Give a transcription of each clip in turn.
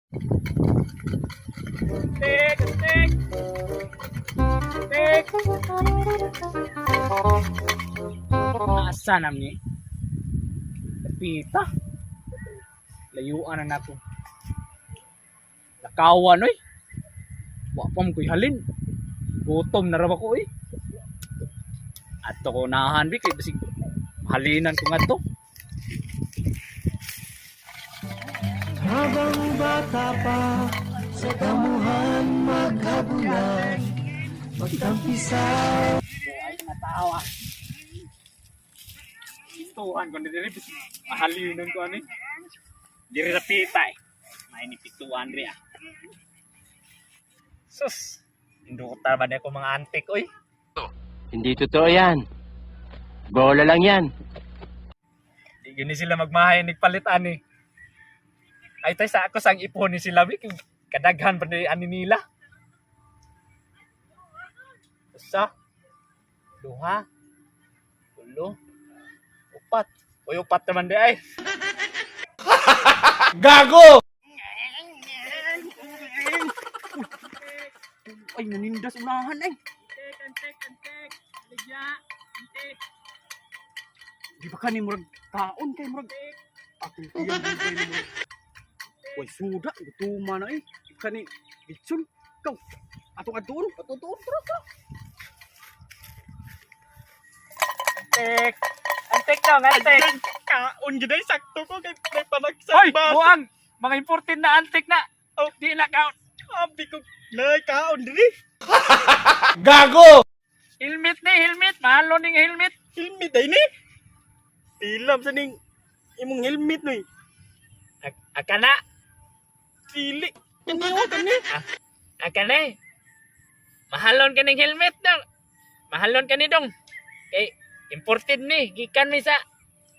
Antik, antik. Antik. Asa namin ni? Pita. Layuan na nato. Lakawan oy. Wa pa mo ko'y halin. Gutom na raw ako eh. Ato ko nahan bi kay basig halinan ko nga to. Habang bata pa sa damuhan maghabulan, magtampisaw. Ay natawa. Tuhan ko diri bis halinan ko ani. Diri ra pita eh. May ni pituan ri ah. Sus. Indutar ba ko mga antik oy. Hindi totoo yan. Bola lang yan. Di gini sila magmahay nagpalitan eh. Ay tay sa ako sang ipon ni sila bi kadaghan pa ni ani nila. Usa, duha, tulo, upat. Uy upat naman di ay. Gago! Ay nanindas unahan ay. Antek. Ligya, antek. Di ba kani murag taon kay murag atong tiyang kay mo. Uy suda gutuma na eh. Kani gitsun kaw. Atong adtuon, tara ka. Antek daw, antek. Kaon gid ay sakto ko kay Hoy, panagsan ba. buang. Mga imported na antik na. Oh. Di na kaon. Abi ko nay kaon diri. Gago! Helmet ni, helmet. Mahalo ning helmet. Helmet ay ni. Pilam sa ning imong helmet noy. Akana. Sili. Kaniwa kani. Akana. Mahalon ka ning helmet dong. Mahalon ka ni dong. Kay imported ni. Gikan mi sa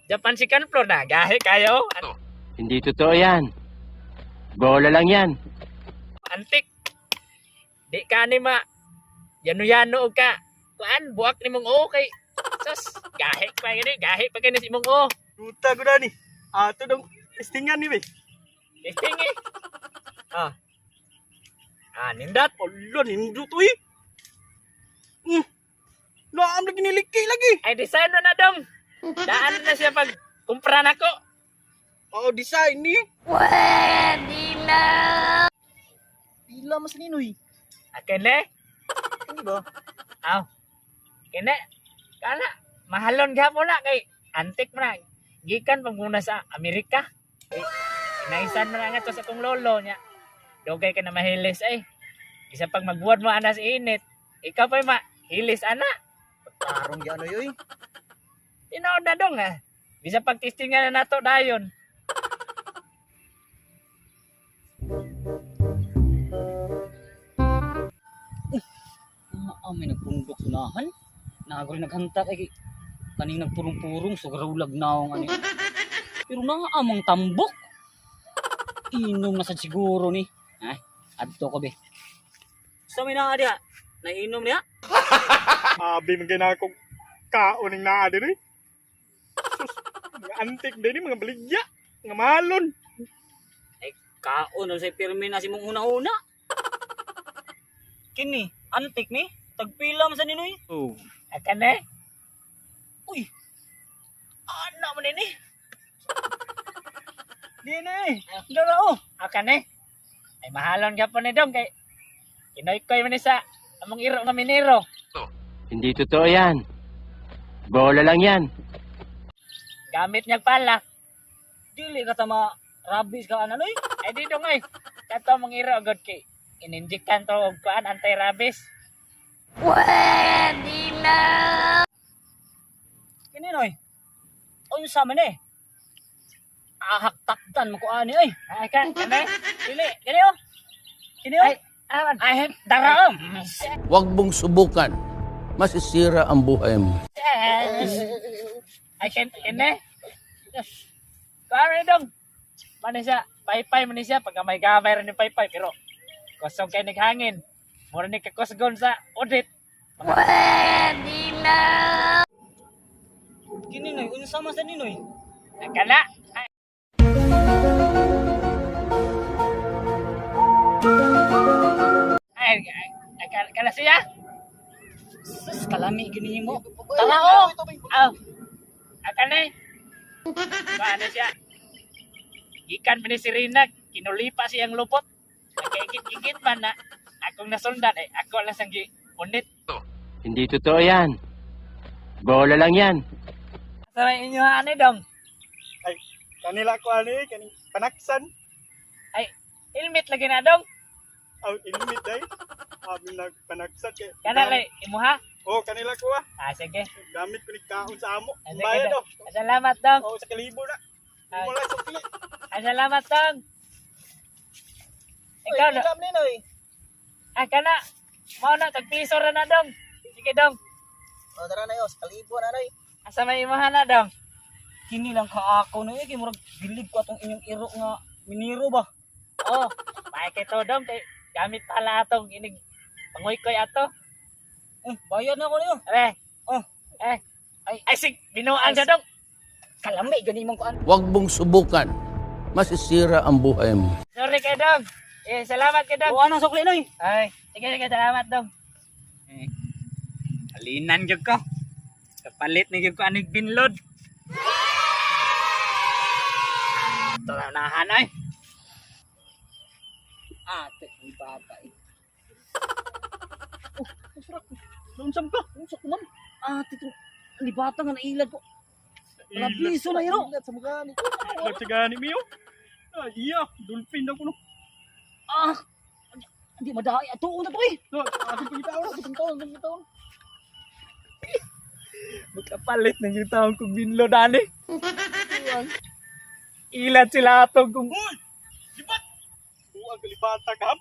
Japan second floor na. Gahe kayo. Hindi totoo yan. Bola lang yan. Antik. Di ka ni ma. Yano-yano og ka. Kuan, buak ni mong o kay. Sus, gahe pa gani. Gahe pa gani si mong o. Duta ko na ni. Ato dong testingan ni be. Testing eh. Nindat. Ala nindot uy. Laam lagi niliki lagi. Ay, design na dong. Daan na siya pag kumpra na ko. Oh design ni. Pila mas ninoy. Akin eh. Ano ba? Aw. Kene. Kana. Mahalon gapon na kay antik mo na. Gikan pag muna sa Amerika. Kay, inaisan mo na nga to sa kong lolo niya. Dugay ka na mahilis eh. Isa pag magbuwad mo ana sa init. Ikaw pa mahilis ana. Tarong gyano yoy. Tinood na dong ah. Bisa pag testingan na nato dayon. May nagpundok sunahan. Nagori naghanta kay kaning nagpurong-purong sugarawlag naong ani. Pero amang tambok. Inom na sad siguro ni. Ay, adto ko be. Sa may naa dia. Nainom niya? Abi man kay nako kaon ning naa diri. Sus, mga antik din mga baligya, mga malon. Ay, kaon sa pirmi na si mong una-una. Kini, antik ni. Tagpila man sa ninoy. Oh. Akan eh. Uy. Anak mo nini. Di na eh. Daro. Akan eh. Ay mahalon ka po ni dong kay kinoy-koy man ni sa among iro nga minero. Hindi totoo yan. Bola lang yan. Gamit niya pala. Dili ka tama rabies ka anoy. Ay di dong ay. Kato mong iro agad kay ininjektan to og kuan anti-rabies. Pwede na. Kini noy. O yung sama ni. Ahak-taktan mo ko ani ay. Ay kan, kani. Dili, kini oh. Kini oh. Ay, daraom. Huwag mong subukan. Masisira ang buhay mo. Ay, kini. Kani dong. Manisya, paypay manisya pag may gamay rin yung paypay pero kusog kay naghangin. Mura ni kakusgon sa audit. Pwede na. Kini noy, unsa man sa ninoy? Akala. Kala siya? Sus, kalami gini mo. Tala o! Aw! Akane? Paano siya? Gikan pa ni si Rina, kinulipa siyang lupot. Nagkaigit-igit man na akong nasundan eh. Ako lang sang unit. Hindi totoo yan. Bola lang yan. Sa inyo ano dong? Ay, kanila ko kaning panaksan. Ay, helmet lagi na dong. Aw, inimit day. Abi nagpanaksan kay. Kana lay, imuha? Oh, kanila ko Sige. Gamit ko ni kaon sa amo. Sige, Bayad dong. do. Salamat dong. Oh, sa kalibo na. Ay. Mula sa pili. Salamat dong. Ikaw na. Kana. Mao na, tagpiso ra na dong. Sige dong. O, tara na yun, sa kalibo na rin. Asa may imuha na dong? Kini lang ka ako na yun, murag bilib ko atong inyong iro nga miniro ba? Oh, may kito dong. Kay gamit pala atong inig pangoy-koy ato. Bayad na ako na yun. Ay, sig, binuang siya dong. Kalami, ganin mong kuan. Huwag mong subukan. Masisira ang buhay mo. Sorry kay dong. Salamat kay dong. O, anong sukli na yun? Ay, sige, salamat dong. Alinan gyud ko. Kapalit ni gyud ko anig binlod. Tara na hanay. Ate, may bata eh. Lunsam ka. Unsa ko man? Ate, itong libata nga nailad ko. Nabiso na iro. Sa mukha ni. Nagsigani miyo. Ay, iya, dolphin daw ko no. Hindi madahay. Atuon na to eh. No, ating pagitaon. Itong taon. Magkapalit na gyud taon kong binlod ani. Ilat sila atong kung Hoy! Libat! Ang kalibata ka.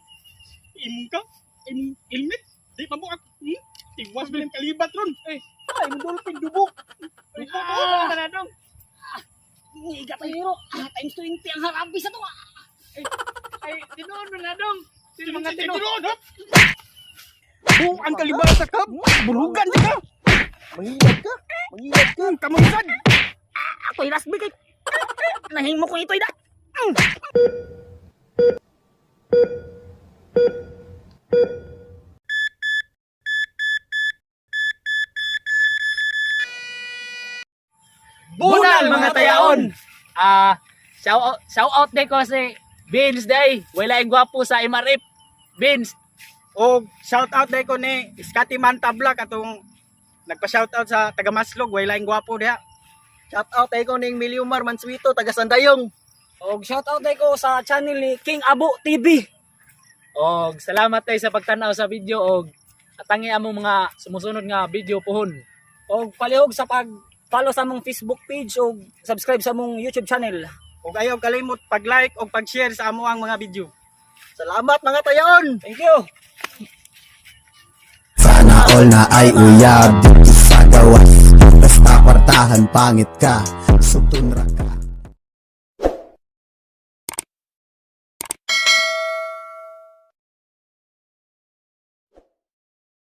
Imong ka. Imong ilmit. Di pa mo ako. Tigwas mo yung kalibat ron. Ay, mong dolphin dubok. Ay, na dong. Iga tayo iro. Times 20 ang harabi sa to. Ay, tinuod mo na dong. Sino mga tinuod. tinuod? Ang kalibata ka. Bulugan ka. Mangilad ka. Kamusan. Ako'y rasbi kay. Nahimo ko ito'y da. Bunal mga tayaon. Shout out day ko si Vince day. Wala yung gwapo sa MRF. Vince. O shout out day ko ni Scotty Mantabla katong nagpa-shout out sa taga Maslog, way laing gwapo diha. Shout out ay ko ning Miliumar Mansuito taga Sandayong. Og shout out ay ko sa channel ni King Abo TV. Og salamat tayo sa pagtanaw sa video og atangi among mga sumusunod nga video pohon. Og palihog sa pag-follow sa among Facebook page og subscribe sa among YouTube channel. Ug ayaw kalimot pag-like o pag-share sa amo ang mga video. Salamat mga tayon. Thank you. Sana all na ay uyab dito sa gawas. Basta kwartahan pangit ka, sutunra ka.